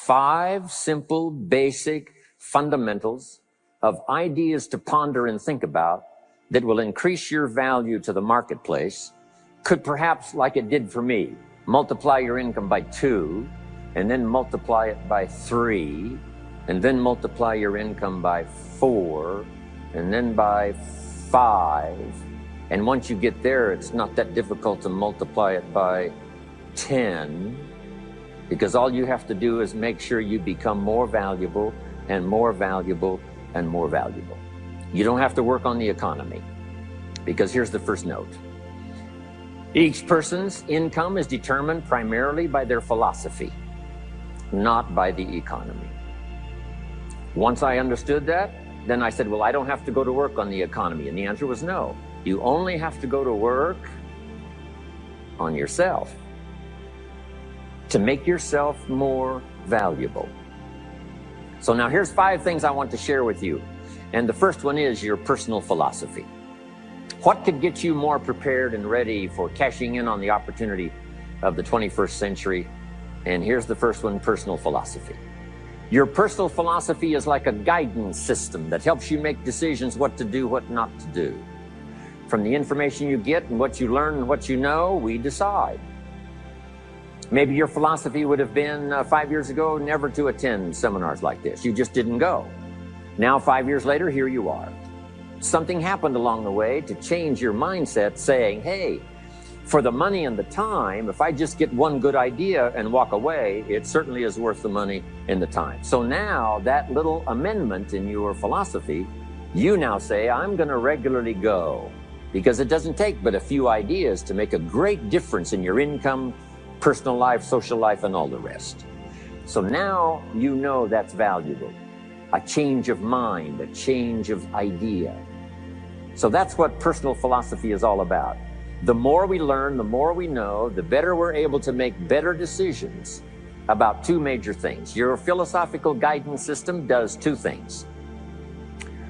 5 simple, basic fundamentals of ideas to ponder and think about that will increase your value to the marketplace. Could perhaps, like it did for me, multiply your income by 2, and then multiply it by 3, and then multiply your income by 4, and then by 5. And once you get there, it's not that difficult to multiply it by 10, because all you have to do is make sure you become more valuable and more valuable and more valuable. You don't have to work on the economy, because here's the first note. Each person's income is determined primarily by their philosophy, not by the economy. Once I understood that, then I said, well, I don't have to go to work on the economy. And the answer was no. You only have to go to work on yourself to make yourself more valuable. So now here's 5 things I want to share with you. And the first one is your personal philosophy. What could get you more prepared and ready for cashing in on the opportunity of the 21st century? And here's the first one, personal philosophy. Your personal philosophy is like a guidance system that helps you make decisions what to do, what not to do. From the information you get and what you learn and what you know, we decide. Maybe your philosophy would have been 5 years ago, never to attend seminars like this. You just didn't go. Now, 5 years later, here you are. Something happened along the way to change your mindset, saying, hey, for the money and the time, if I just get one good idea and walk away, it certainly is worth the money and the time. So now that little amendment in your philosophy, you now say, I'm going to regularly go, because it doesn't take but a few ideas to make a great difference in your income, personal life, social life, and all the rest. So now you know that's valuable. A change of mind, a change of idea. So that's what personal philosophy is all about. The more we learn, the more we know, the better we're able to make better decisions about 2 major things. Your philosophical guidance system does 2 things.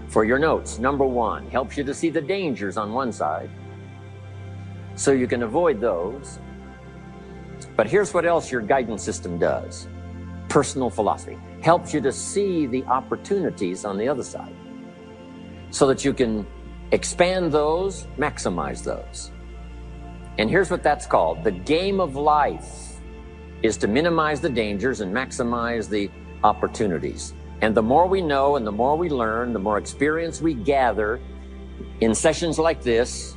For your notes, number 1, helps you to see the dangers on one side so you can avoid those. But here's what else your guidance system does. Personal philosophy helps you to see the opportunities on the other side so that you can expand those, maximize those. And here's what that's called. The game of life is to minimize the dangers and maximize the opportunities. And the more we know and the more we learn, the more experience we gather in sessions like this,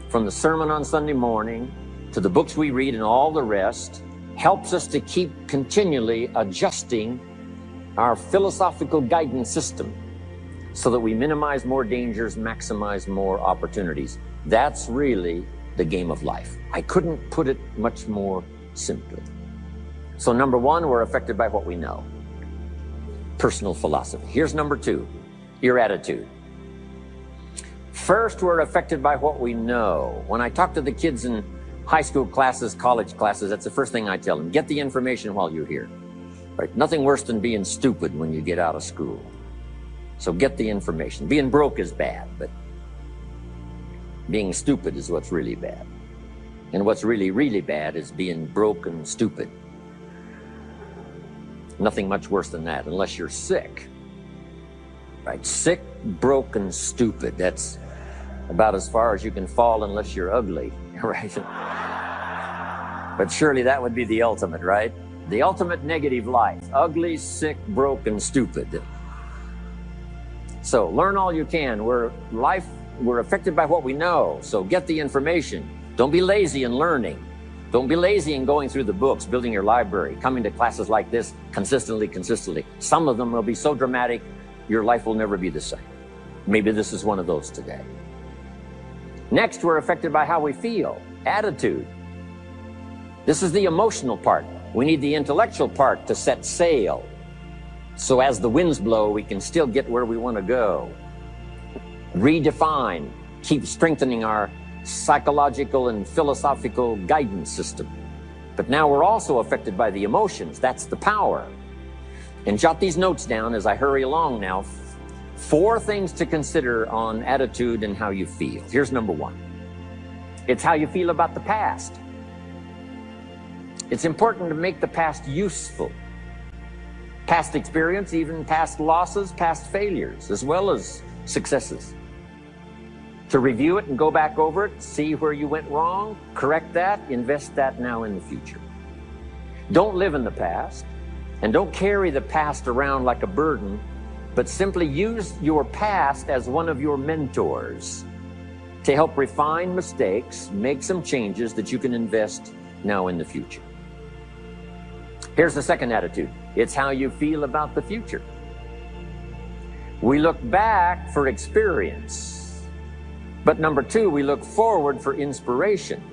from the sermon on Sunday morning to the books we read and all the rest, helps us to keep continually adjusting our philosophical guidance system so that we minimize more dangers, maximize more opportunities. That's really the game of life. I couldn't put it much more simply. So number 1, we're affected by what we know. Personal philosophy. Here's number 2, your attitude. First, we're affected by what we know. When I talk to the kids in high school classes, college classes, that's the first thing I tell them. Get the information while you're here. Right? Nothing worse than being stupid when you get out of school. So get the information. Being broke is bad, but being stupid is what's really bad. And what's really, really bad is being broke and stupid. Nothing much worse than that, unless you're sick. Right? Sick, broke, and stupid. That's about as far as you can fall unless you're ugly. Right? But surely that would be the ultimate, right? The ultimate negative life. Ugly, sick, broke, and stupid. So learn all you can. We're affected by what we know. So get the information. Don't be lazy in learning. Don't be lazy in going through the books, building your library, coming to classes like this consistently. Some of them will be so dramatic, your life will never be the same. Maybe this is one of those today. Next, we're affected by how we feel, attitude. This is the emotional part. We need the intellectual part to set sail. So as the winds blow, we can still get where we want to go. Redefine, keep strengthening our psychological and philosophical guidance system. But now we're also affected by the emotions. That's the power. And jot these notes down as I hurry along now. 4 things to consider on attitude and how you feel. Here's number 1. It's how you feel about the past. It's important to make the past useful. past experience, even past losses, past failures, as well as successes. To review it and go back over it, see where you went wrong, correct that, invest that now in the future. Don't live in the past, and don't carry the past around like a burden, but simply use your past as one of your mentors to help refine mistakes, make some changes that you can invest now in the future. Here's the second attitude. It's how you feel about the future. We look back for experience, but number two, we look forward for inspiration.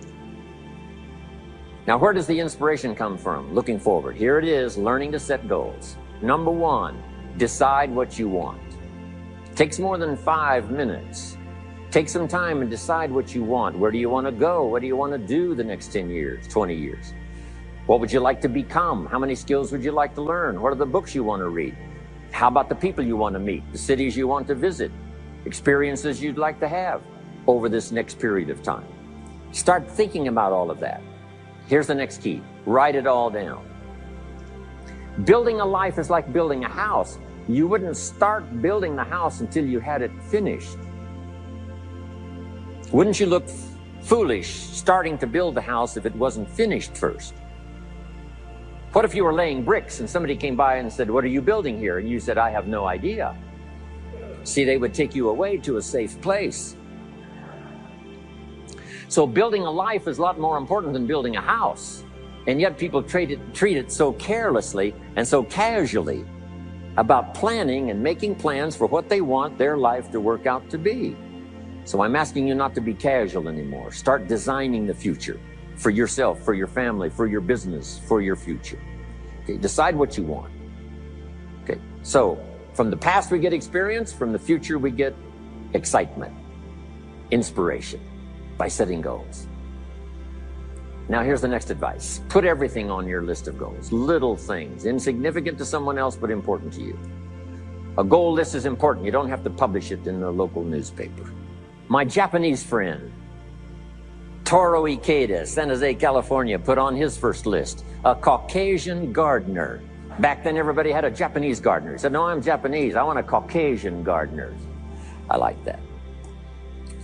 Now, where does the inspiration come from? Looking forward. Here it is, learning to set goals. Number one, decide what you want. It takes more than 5 minutes. Take some time and decide what you want. Where do you want to go? What do you want to do the next 10 years, 20 years? What would you like to become? How many skills would you like to learn? What are the books you want to read? How about the people you want to meet? The cities you want to visit? Experiences you'd like to have over this next period of time? Start thinking about all of that. Here's the next key. Write it all down. Building a life is like building a house. You wouldn't start building the house until you had it finished. Wouldn't you look foolish starting to build the house if it wasn't finished first? What if you were laying bricks and somebody came by and said, "What are you building here?" And you said, "I have no idea." See, they would take you away to a safe place. So building a life is a lot more important than building a house. And yet people treat it so carelessly and so casually about planning and making plans for what they want their life to work out to be. So I'm asking you not to be casual anymore. Start designing the future for yourself, for your family, for your business, for your future. Okay, decide what you want. Okay, so from the past we get experience, from the future we get excitement, inspiration by setting goals. Now here's the next advice. Put everything on your list of goals. Little things, insignificant to someone else, but important to you. A goal list is important. You don't have to publish it in the local newspaper. My Japanese friend, Toro Ikeda, San Jose, California, put on his first list, a Caucasian gardener. Back then, everybody had a Japanese gardener. He said, "No, I'm Japanese. I want a Caucasian gardener." I like that.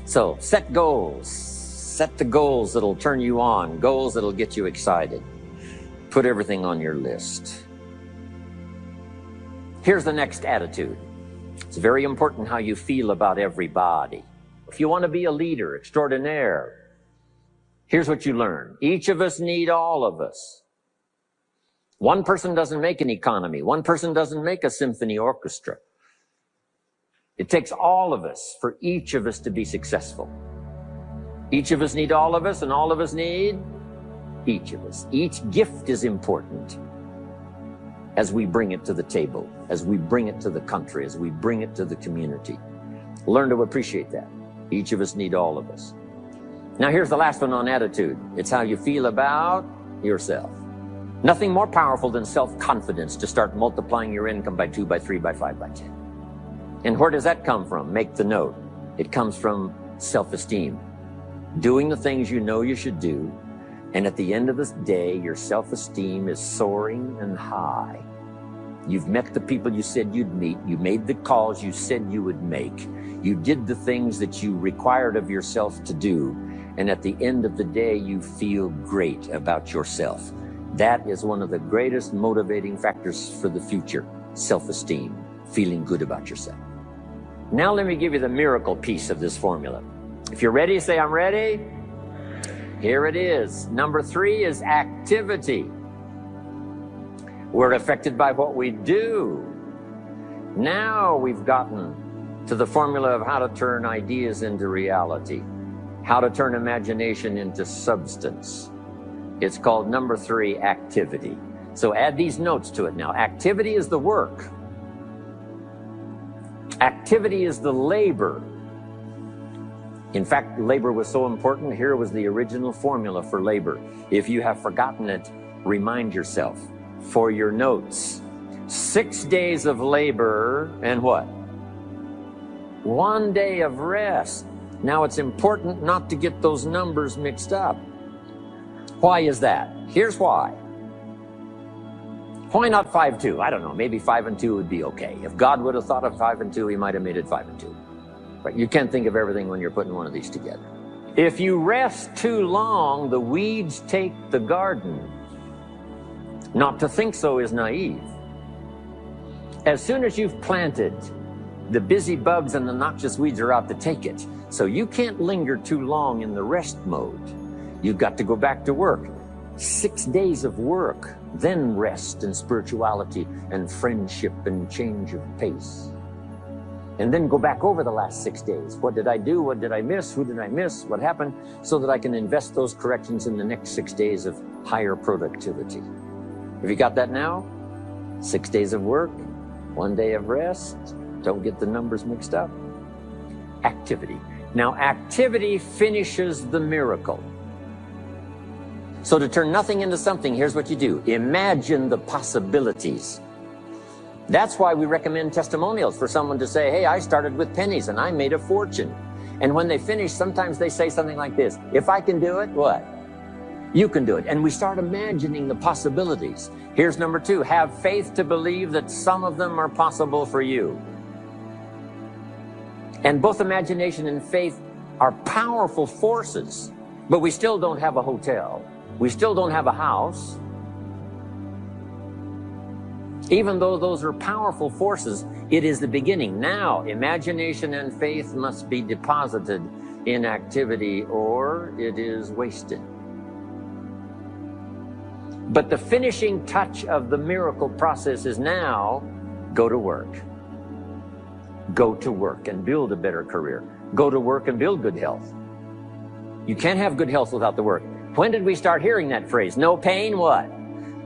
So set goals. Set the goals that'll turn you on, goals that'll get you excited. Put everything on your list. Here's the next attitude. It's very important how you feel about everybody. If you want to be a leader extraordinaire, here's what you learn. Each of us need all of us. One person doesn't make an economy. One person doesn't make a symphony orchestra. It takes all of us for each of us to be successful. Each of us need all of us, and all of us need each of us. Each gift is important as we bring it to the table, as we bring it to the country, as we bring it to the community. Learn to appreciate that. Each of us need all of us. Now here's the last one on attitude. It's how you feel about yourself. Nothing more powerful than self-confidence to start multiplying your income by 2, by 3, by 5, by 10. And where does that come from? Make the note. It comes from self-esteem. Doing the things you know you should do, and at the end of the day, your self-esteem is soaring and high. You've met the people you said you'd meet. You made the calls you said you would make. You did the things that you required of yourself to do, and at the end of the day, you feel great about yourself. That is one of the greatest motivating factors for the future, self-esteem, feeling good about yourself. Now let me give you the miracle piece of this formula. If you're ready, say, "I'm ready." Here it is. Number 3 is activity. We're affected by what we do. Now we've gotten to the formula of how to turn ideas into reality, how to turn imagination into substance. It's called number 3, activity. So add these notes to it now. Activity is the work. Activity is the labor. In fact, labor was so important. Here was the original formula for labor. If you have forgotten it, remind yourself. For your notes, 6 days of labor and what? 1 day of rest. Now it's important not to get those numbers mixed up. Why is that? Here's why. Why not 5-2? I don't know. Maybe 5 and 2 would be okay. If God would have thought of 5 and 2, he might have made it 5 and 2. But you can't think of everything when you're putting one of these together. If you rest too long, the weeds take the garden. Not to think so is naive. As soon as you've planted, the busy bugs and the noxious weeds are out to take it. So you can't linger too long in the rest mode. You've got to go back to work. 6 days of work, then rest and spirituality and friendship and change of pace. And then go back over the last 6 days. What did I do? What did I miss? Who did I miss? What happened? So that I can invest those corrections in the next 6 days of higher productivity. Have you got that now? 6 days of work, 1 day of rest. Don't get the numbers mixed up. Activity. Now, activity finishes the miracle. So to turn nothing into something, here's what you do. Imagine the possibilities. That's why we recommend testimonials for someone to say, hey, I started with pennies and I made a fortune. And when they finish, sometimes they say something like this: if I can do it, what? You can do it. And we start imagining the possibilities. Here's number 2. Have faith to believe that some of them are possible for you. And both imagination and faith are powerful forces, but we still don't have a hotel. We still don't have a house. Even though those are powerful forces, it is the beginning. Now, imagination and faith must be deposited in activity or it is wasted. But the finishing touch of the miracle process is now, go to work. Go to work and build a better career. Go to work and build good health. You can't have good health without the work. When did we start hearing that phrase? No pain, what?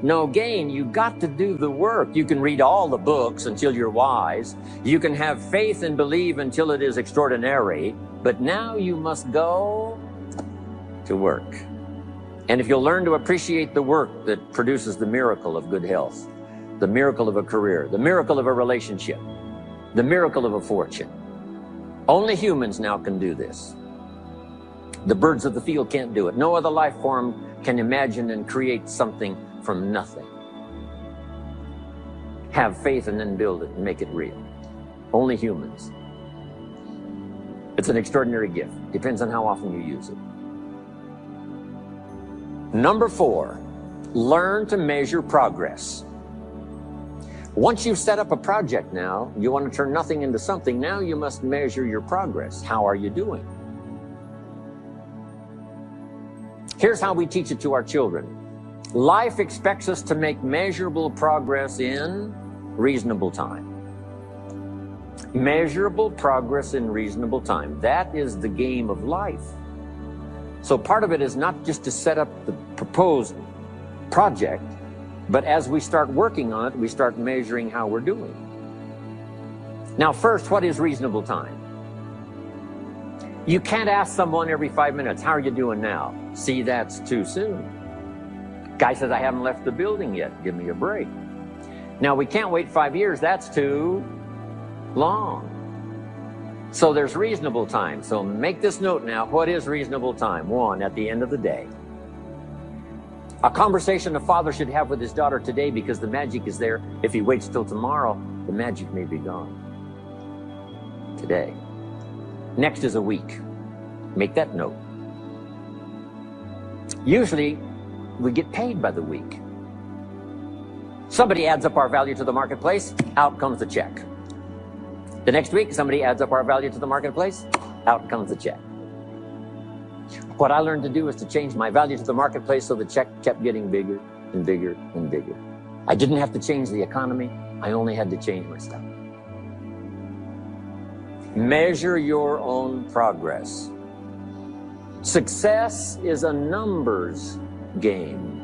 No gain. You got to do the work. You can read all the books until you're wise. You can have faith and believe until it is extraordinary. But now you must go to work. And if you'll learn to appreciate the work that produces the miracle of good health, the miracle of a career, the miracle of a relationship, the miracle of a fortune, only humans now can do this. The birds of the field can't do it. No other life form can imagine and create something from nothing. Have faith and then build it and make it real. Only humans. It's an extraordinary gift. Depends on how often you use it. Number 4, learn to measure progress. Once you've set up a project now, you want to turn nothing into something, now you must measure your progress. How are you doing? Here's how we teach it to our children. Life expects us to make measurable progress in reasonable time. Measurable progress in reasonable time. That is the game of life. So part of it is not just to set up the proposed project, but as we start working on it, we start measuring how we're doing. Now, first, what is reasonable time? You can't ask someone every 5 minutes, how are you doing now? See, that's too soon. Guy says, I haven't left the building yet. Give me a break. Now, we can't wait 5 years. That's too long. So there's reasonable time. So make this note now. What is reasonable time? 1, at the end of the day. A conversation a father should have with his daughter today, because the magic is there. If he waits till tomorrow, the magic may be gone. Today. Next is a week. Make that note. Usually, we get paid by the week. Somebody adds up our value to the marketplace, out comes the check. The next week, somebody adds up our value to the marketplace, out comes the check. What I learned to do is to change my value to the marketplace so the check kept getting bigger and bigger and bigger. I didn't have to change the economy. I only had to change my stuff. Measure your own progress. Success is a numbers game.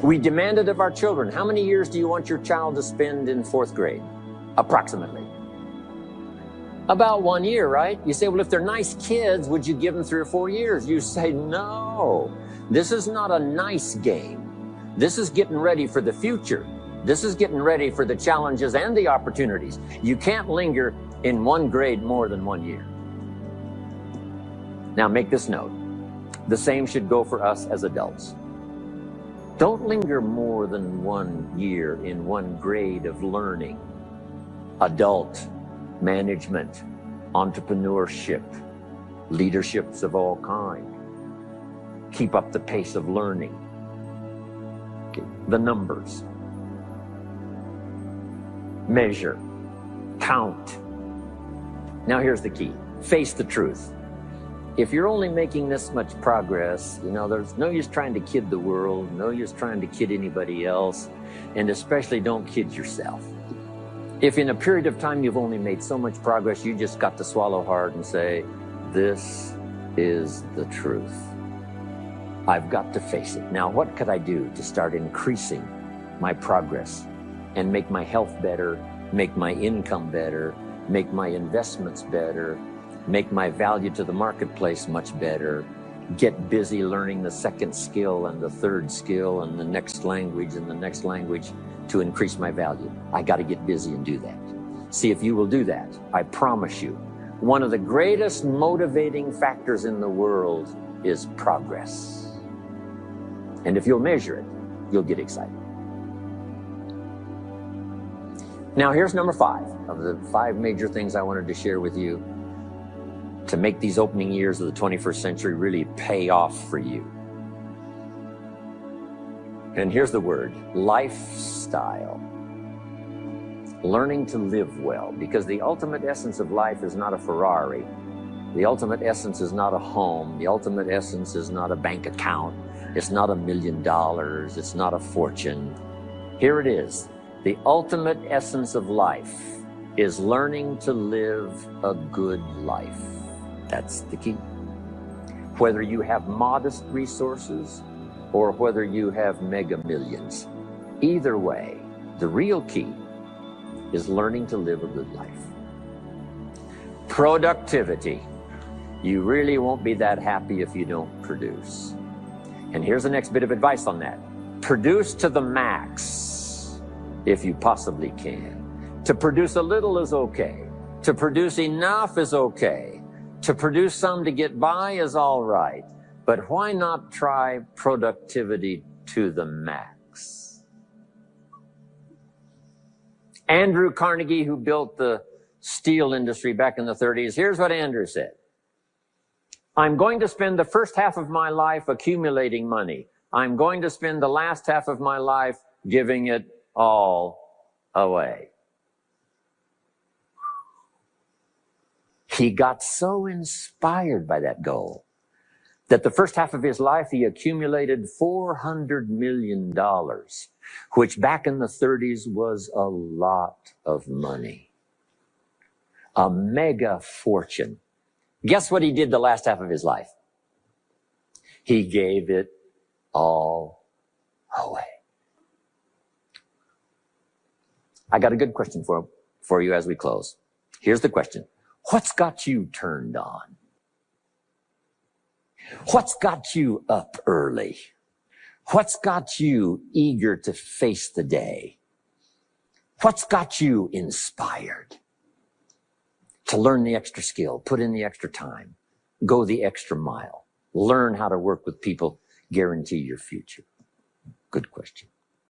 We demanded of our children, how many years do you want your child to spend in 4th grade? Approximately. About 1 year, right? You say, well, if they're nice kids, would you give them 3 or 4 years? You say, no, this is not a nice game. This is getting ready for the future. This is getting ready for the challenges and the opportunities. You can't linger in 1 grade more than 1 year. Now make this note. The same should go for us as adults. Don't linger more than 1 year in one grade of learning. Adult, management, entrepreneurship, leaderships of all kind. Keep up the pace of learning. Okay. The numbers. Measure. Count. Now here's the key. Face the truth. If you're only making this much progress, there's no use trying to kid the world, no use trying to kid anybody else, and especially don't kid yourself. If in a period of time you've only made so much progress, you just got to swallow hard and say, this is the truth. I've got to face it. Now, what could I do to start increasing my progress and make my health better, make my income better, make my investments better, make my value to the marketplace much better, get busy learning the second skill and the third skill and the next language and the next language to increase my value? I got to get busy and do that. See if you will do that. I promise you, one of the greatest motivating factors in the world is progress. And if you'll measure it, you'll get excited. Now, here's number 5 of the 5 major things I wanted to share with you to make these opening years of the 21st century really pay off for you. And here's the word, lifestyle. Learning to live well, because the ultimate essence of life is not a Ferrari. The ultimate essence is not a home. The ultimate essence is not a bank account. It's not $1 million. It's not a fortune. Here it is. The ultimate essence of life is learning to live a good life. That's the key. Whether you have modest resources or whether you have mega millions, either way, the real key is learning to live a good life. Productivity. You really won't be that happy if you don't produce. And here's the next bit of advice on that. Produce to the max if you possibly can. To produce a little is okay. To produce enough is okay. To produce some to get by is all right. But why not try productivity to the max? Andrew Carnegie, who built the steel industry back in the 30s, here's what Andrew said. I'm going to spend the first half of my life accumulating money. I'm going to spend the last half of my life giving it all away. He got so inspired by that goal that the first half of his life he accumulated $400 million, which back in the 30s was a lot of money. A mega fortune. Guess what he did the last half of his life? He gave it all away. I got a good question for you as we close. Here's the question. What's got you turned on? What's got you up early? What's got you eager to face the day? What's got you inspired to learn the extra skill, put in the extra time, go the extra mile, learn how to work with people, guarantee your future? Good question.